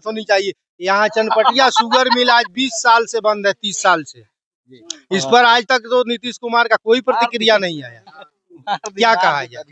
होनी चाहिए। यहाँ चनपटिया शुगर मिल आज 20 साल से बंद है, 30 साल से। इस पर आज तक तो नीतीश कुमार का कोई प्रतिक्रिया नहीं आया। क्या कहा जाए,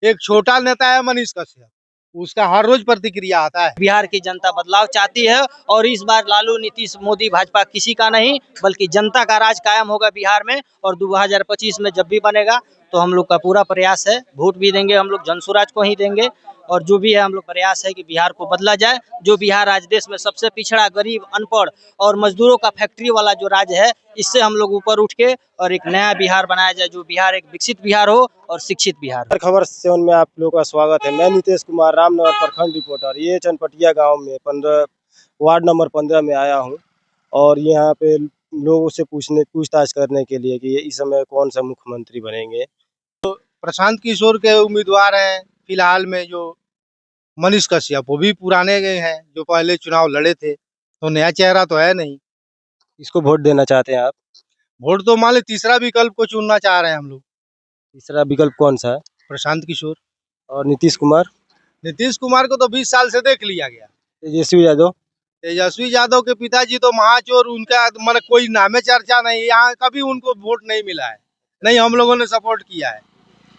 एक छोटा नेता है मनीष कश्यप, उसका हर रोज प्रतिक्रिया आता है। बिहार की जनता बदलाव चाहती है और इस बार लालू, नीतीश, मोदी, भाजपा किसी का नहीं बल्कि जनता का राज कायम होगा बिहार में। और 2025 में जब भी बनेगा तो हम लोग का पूरा प्रयास है, वोट भी देंगे हम लोग जनसुराज को ही देंगे। और जो भी है हम लोग प्रयास है कि बिहार को बदला जाए। जो बिहार आज देश में सबसे पिछड़ा, गरीब, अनपढ़ और मजदूरों का फैक्ट्री वाला जो राज्य है, इससे हम लोग ऊपर उठ के और एक नया बिहार बनाया जाए, जो बिहार एक विकसित बिहार हो और शिक्षित बिहार हो। खबर 7 में आप लोगों का स्वागत है। मैं नीतीश कुमार, रामनगर प्रखंड रिपोर्टर। ये चनपटिया गांव में 15 वार्ड नंबर 15 में आया हूं और यहाँ पे लोगों से पूछताछ करने के लिए कि इस समय कौन सा मुख्यमंत्री बनेंगे। प्रशांत किशोर के उम्मीदवार हैं फिलहाल में जो मनीष कश्यप, वो भी पुराने गए हैं जो पहले चुनाव लड़े थे, तो नया चेहरा तो है नहीं। इसको वोट देना चाहते हैं आप? वोट तो मान ली तीसरा विकल्प को चुनना चाह रहे हैं हम लोग। तीसरा विकल्प कौन सा है? प्रशांत किशोर। और नीतीश कुमार? नीतीश कुमार को तो 20 साल से देख लिया गया। तेजस्वी यादव? तेजस्वी यादव के पिताजी तो महाचोर, उनका मतलब कोई नामे चर्चा नहीं, यहाँ कभी उनको वोट नहीं मिला है, नहीं हम लोगों ने सपोर्ट किया है।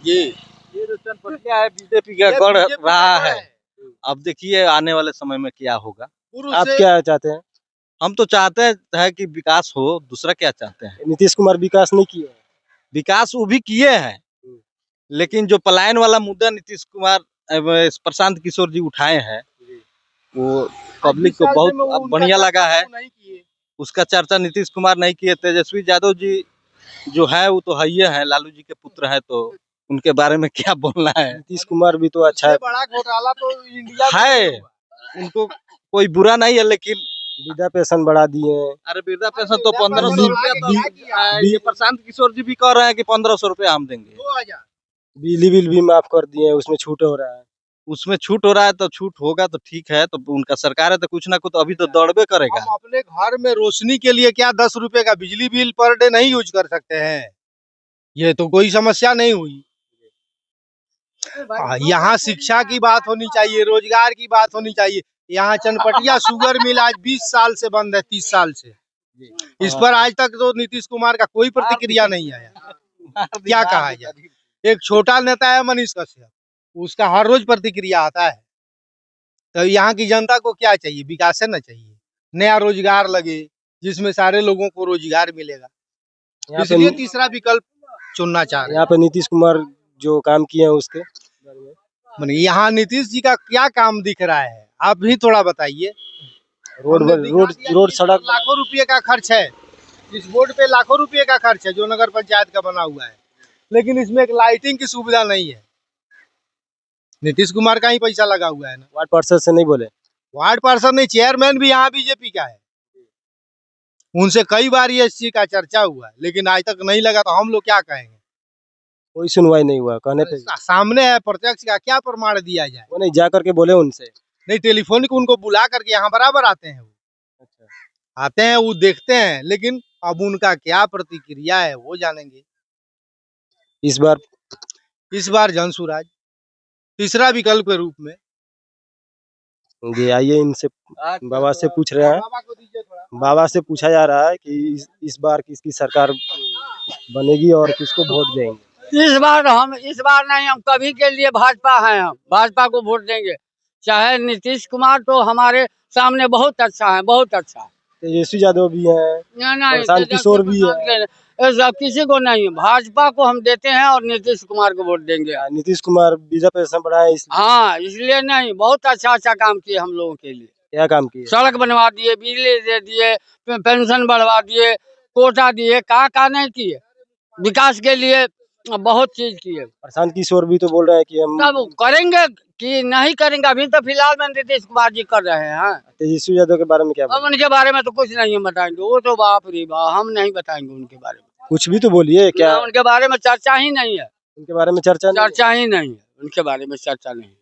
ये तो चनपटिया है, बीजेपी का गढ़ रहा है। अब देखिए आने वाले समय में क्या होगा। आप क्या चाहते हैं? हम तो चाहते हैं कि विकास हो, दूसरा क्या चाहते हैं। नीतीश कुमार विकास नहीं किए? विकास वो भी किए हैं, लेकिन जो पलायन वाला मुद्दा नीतीश कुमार प्रशांत किशोर जी उठाए हैं, वो पब्लिक को बहुत बढ़िया लगा है। उसका चर्चा नीतीश कुमार नहीं किए। तेजस्वी यादव जी जो है वो तो है ही है, लालू जी के पुत्र है, तो उनके बारे में क्या बोलना है। नीतीश कुमार भी तो अच्छा है। बड़ा घोटाला तो इंडिया है, उनको कोई बुरा नहीं है, लेकिन वृद्धा पेंशन बढ़ा दिए। अरे वृद्धा पेंशन तो 1500 रुपया, ये प्रशांत किशोर जी भी कह रहे हैं कि 1500 रुपया हम देंगे। 2000 बिजली बिल भी माफ कर दिए, उसमें छूट हो रहा है। उसमें छूट हो रहा है तो छूट होगा तो ठीक है, तो उनका सरकार है तो कुछ ना कुछ अभी तो दौड़बे करेगा। हम अपने घर में रोशनी के लिए क्या 10 रुपए का बिजली बिल पर डे नहीं यूज कर सकते हैं? ये तो कोई समस्या नहीं हुई। यहाँ शिक्षा की बात होनी चाहिए, रोजगार की बात होनी चाहिए। यहाँ चनपटिया शुगर मिल आज 20 साल से बंद है, 30 साल से। इस पर आज तक तो नीतीश कुमार का कोई प्रतिक्रिया नहीं आया। क्या कहा जाए, एक छोटा नेता है मनीष कश्यप, उसका हर रोज प्रतिक्रिया आता है। तो यहाँ की जनता को क्या चाहिए? विकास है ना चाहिए, नया रोजगार लगे जिसमें सारे लोगों को रोजगार मिलेगा, इसलिए तीसरा विकल्प चुनना चाह रहे हैं। यहाँ पे नीतीश कुमार जो काम किए हैं उसके यहाँ नीतीश जी का क्या काम दिख रहा है, आप भी थोड़ा बताइए। रोड सड़क लाखों रुपए का खर्च है, इस बोर्ड पे लाखों रुपए का खर्च है जो नगर पंचायत का बना हुआ है, लेकिन इसमें एक लाइटिंग की सुविधा नहीं है। नीतीश कुमार का ही पैसा लगा हुआ है ना। वार्ड पार्षद से नहीं बोले? वार्ड पार्षद नहीं, चेयरमैन भी यहाँ बीजेपी का है। उनसे कई बार ये चीज का चर्चा हुआ है, लेकिन आज तक नहीं लगा, तो हम लोग क्या कहेंगे? कोई सुनवाई नहीं हुआ कहने पे। सामने है, प्रत्यक्ष का क्या प्रमाण दिया जाए? वो नहीं जा करके बोले उनसे? नहीं, टेलीफोनिक उनको बुला करके यहाँ बराबर आते हैं। वो अच्छा आते हैं, वो देखते हैं, लेकिन अब उनका क्या प्रतिक्रिया है वो जानेंगे। इस बार जनसुराज तीसरा विकल्प के रूप में। जी आइए, इनसे बाबा से पूछ रहे हैं। बाबा से पूछा जा रहा है कि इस बार किसकी सरकार बनेगी और किसको वोट देंगे। इस बार नहीं, हम कभी के लिए भाजपा हैं। हम भाजपा को वोट देंगे। चाहे नीतीश कुमार तो हमारे सामने बहुत अच्छा है, बहुत अच्छा है। तेजस्वी यादव भी है, प्रशांत किशोर भी है। ऐसा किसी को नहीं, भाजपा को हम देते हैं और नीतीश कुमार को वोट देंगे। नीतीश कुमार वृद्धा पेंशन बढ़ाए हाँ, इसलिए नहीं, बहुत अच्छा काम किए हम लोगों के लिए। क्या काम किए? सड़क बनवा दिए, बिजली दे दिए, पेंशन बढ़वा दिए, कोटा दिए, कहा नहीं किए। विकास के लिए बहुत चीज किए। प्रशांत किशोर भी तो बोल रहे हैं कि हम तब करेंगे कि नहीं करेंगे। अभी तो फिलहाल में नीतीश कुमार जी कर रहे हैं। तेजस्वी यादव के बारे में क्या? अब उनके बारे में तो कुछ नहीं हम बताएंगे, वो तो बाप रे बाप, हम नहीं बताएंगे उनके बारे में। कुछ भी तो बोलिए। क्या उनके बारे में चर्चा ही नहीं है। उनके बारे में चर्चा ही नहीं है, उनके बारे में चर्चा नहीं है।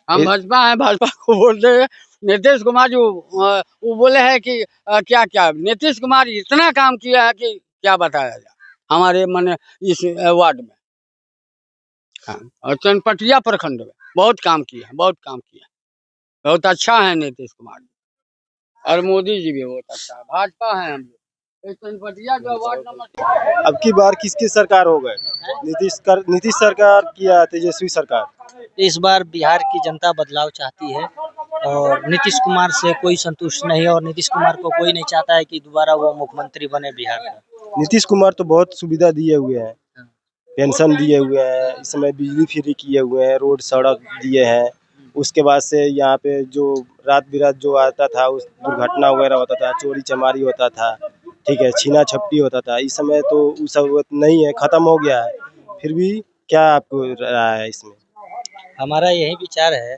हम भाजपा हैं, भाजपा को वोट देंगे। नीतीश कुमार जो वो बोले हैं कि क्या क्या नीतीश कुमार इतना काम किया है कि क्या बताया जाए हमारे मन इस वार्ड में। और चनपटिया प्रखंड में बहुत काम किया है, बहुत अच्छा है नीतीश कुमार। और मोदी जी भी बहुत अच्छा है, भाजपा है हम लोग। ये चनपटिया जो वार्ड नंबर अब की बार किसकी सरकार हो गए? नीतीश सरकार की या तेजस्वी सरकार? इस बार बिहार की जनता बदलाव चाहती है और नीतीश कुमार से कोई संतुष्ट नहीं है और नीतीश कुमार को कोई नहीं चाहता है कि दोबारा वो मुख्यमंत्री बने बिहार का। नीतीश कुमार तो बहुत सुविधा दिए हुए हैं, पेंशन दिए हुए हैं, इस समय बिजली फ्री किए हुए हैं, रोड सड़क दिए हैं। उसके बाद से यहाँ पे जो रात बिरात जो आता था, उस दुर्घटना वगैरह होता था, चोरी चमारी होता था, ठीक है, छीना झपटी होता था। इस समय तो वो सब नहीं है, खत्म हो गया है। फिर भी क्या आपको राय है इसमें? हमारा यही विचार है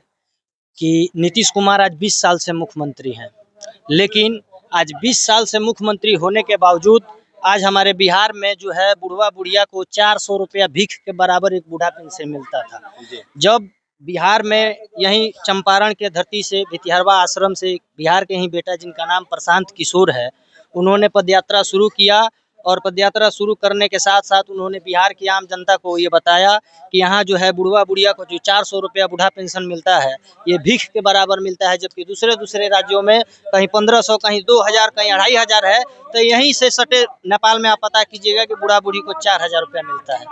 कि नीतीश कुमार आज 20 साल से मुख्यमंत्री हैं, लेकिन आज 20 साल से मुख्यमंत्री होने के बावजूद आज हमारे बिहार में जो है बुढ़वा बुढ़िया को 400 रुपया भीख के बराबर एक बूढ़ा पेंशन मिलता था। जब बिहार में यहीं चंपारण के धरती से भितिहरवा आश्रम से बिहार के ही बेटा जिनका नाम प्रशांत किशोर है, उन्होंने पदयात्रा शुरू किया और पदयात्रा शुरू करने के साथ साथ उन्होंने बिहार की आम जनता को ये बताया कि यहाँ जो है बुढ़वा बुढ़िया को जो 400 रुपया बूढ़ा पेंशन मिलता है, ये भीख के बराबर मिलता है, जबकि दूसरे राज्यों में कहीं 1500, कहीं 2000, कहीं 2500 है। तो यहीं से सटे नेपाल में आप पता कीजिएगा कि बूढ़ा बूढ़ी को 4000 रुपया मिलता है।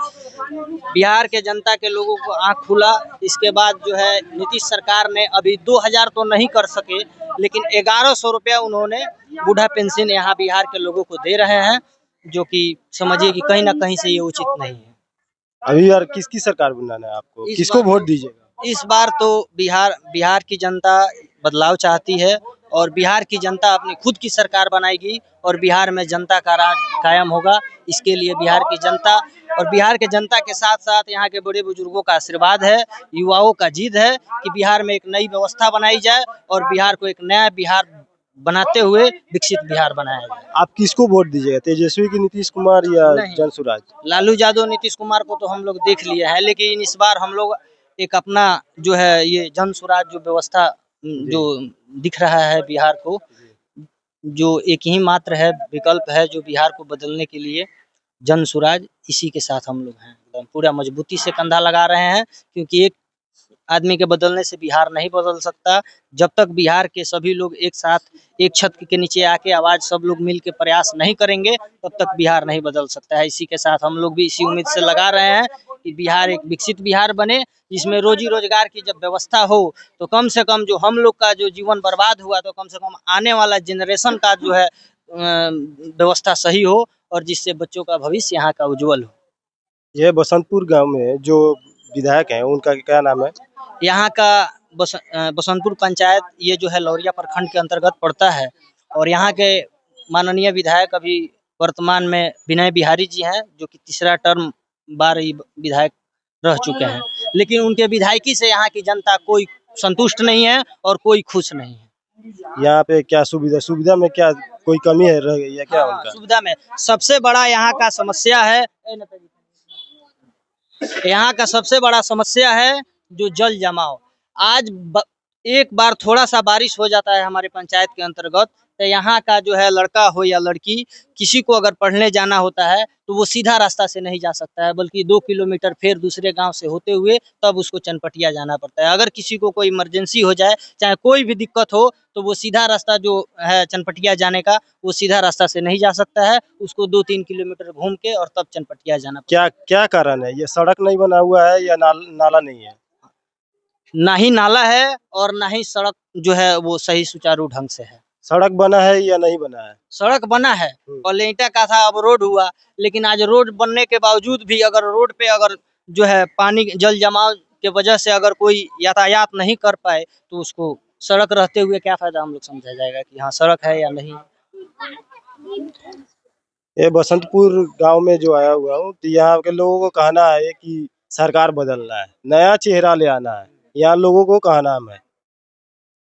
बिहार के जनता के लोगों को आँख खुला। इसके बाद जो है नीतीश सरकार ने अभी 2000 तो नहीं कर सके, लेकिन 1100 रुपया उन्होंने बूढ़ा पेंशन यहाँ बिहार के लोगों को दे रहे हैं, जो कि समझिए कि कहीं ना कहीं से ये उचित नहीं है। अभी यार किसकी सरकार बनाना है आपको? किसको वोट दीजिएगा? इस बार तो बिहार की जनता बदलाव चाहती है और बिहार की जनता अपनी खुद की सरकार बनाएगी और बिहार में जनता का राज कायम होगा। इसके लिए बिहार की जनता और बिहार के जनता के साथ साथ यहाँ के बड़े बुजुर्गों का आशीर्वाद है, युवाओं का जिद है कि बिहार में एक नई व्यवस्था बनाई जाए और बिहार को एक नया बिहार बनाते हुए विकसित बिहार बनाया जाए। आप किसको वोट दीजिएगा? तेजस्वी की नीतीश कुमार या नहीं। जनसुराज? लालू यादव नीतीश कुमार को तो हम लोग देख लिए हैं, लेकिन इस बार हम लोग एक अपना जो है ये जन स्वराज जो व्यवस्था जो दिख रहा है बिहार को, जो एक ही मात्र है विकल्प है जो बिहार को बदलने के लिए, जन स्वराज, इसी के साथ हम लोग हैं। एकदम पूरा मजबूती से कंधा लगा रहे हैं, क्योंकि एक आदमी के बदलने से बिहार नहीं बदल सकता। जब तक बिहार के सभी लोग एक साथ एक छत के नीचे आके आवाज सब लोग मिल के प्रयास नहीं करेंगे, तब तक बिहार नहीं बदल सकता है। इसी के साथ हम लोग भी इसी उम्मीद से लगा रहे हैं कि बिहार एक विकसित बिहार बने, जिसमें रोजी रोजगार की जब व्यवस्था हो तो कम से कम जो हम लोग का जो जीवन बर्बाद हुआ, तो कम से कम आने वाला जनरेशन का जो है व्यवस्था सही हो और जिससे बच्चों का भविष्य यहाँ का उज्जवल हो। यह बसंतपुर गांव में जो विधायक हैं उनका क्या नाम है? यहाँ का बसंतपुर पंचायत ये जो है लौरिया प्रखंड के अंतर्गत पड़ता है और यहाँ के माननीय विधायक अभी वर्तमान में विनय बिहारी जी हैं, जो कि तीसरा टर्म बार विधायक रह चुके हैं, लेकिन उनके विधायकी से यहाँ की जनता कोई संतुष्ट नहीं है और कोई खुश नहीं है। यहाँ पे क्या सुविधा में क्या कोई कमी है, रह गई है क्या उनका? सुविधा में सबसे बड़ा यहाँ का समस्या है, यहाँ का सबसे बड़ा समस्या है जो जल जमाव। आज एक बार थोड़ा सा बारिश हो जाता है हमारे पंचायत के अंतर्गत, तो यहाँ का जो है लड़का हो या लड़की, किसी को अगर पढ़ने जाना होता है तो वो सीधा रास्ता से नहीं जा सकता है, बल्कि 2 किलोमीटर फिर दूसरे गांव से होते हुए तब उसको चनपटिया जाना पड़ता है। अगर किसी को कोई इमरजेंसी हो जाए, चाहे कोई भी दिक्कत हो, तो वो सीधा रास्ता जो है चनपटिया जाने का, वो सीधा रास्ता से नहीं जा सकता है, उसको 2-3 किलोमीटर घूम के और तब चनपटिया जाना पड़ता है। क्या कारण है? ये सड़क नहीं बना हुआ है या नाला नहीं है? ना ही नाला है और ना ही सड़क जो है वो सही सुचारू ढंग से है। सड़क बना है या नहीं बना है? सड़क बना है, पहले ईंटा का था, अब रोड हुआ, लेकिन आज रोड बनने के बावजूद भी अगर रोड पे अगर जो है पानी जल जमाव के वजह से अगर कोई यातायात नहीं कर पाए, तो उसको सड़क रहते हुए क्या फायदा हम लोग समझा जाएगा कि हाँ सड़क है या नहीं। ये बसंतपुर गांव में जो आया हुआ हूँ, तो यहाँ के लोगों को कहना है कि सरकार बदलना है, नया चेहरा ले आना है। यहाँ लोगों को कहना है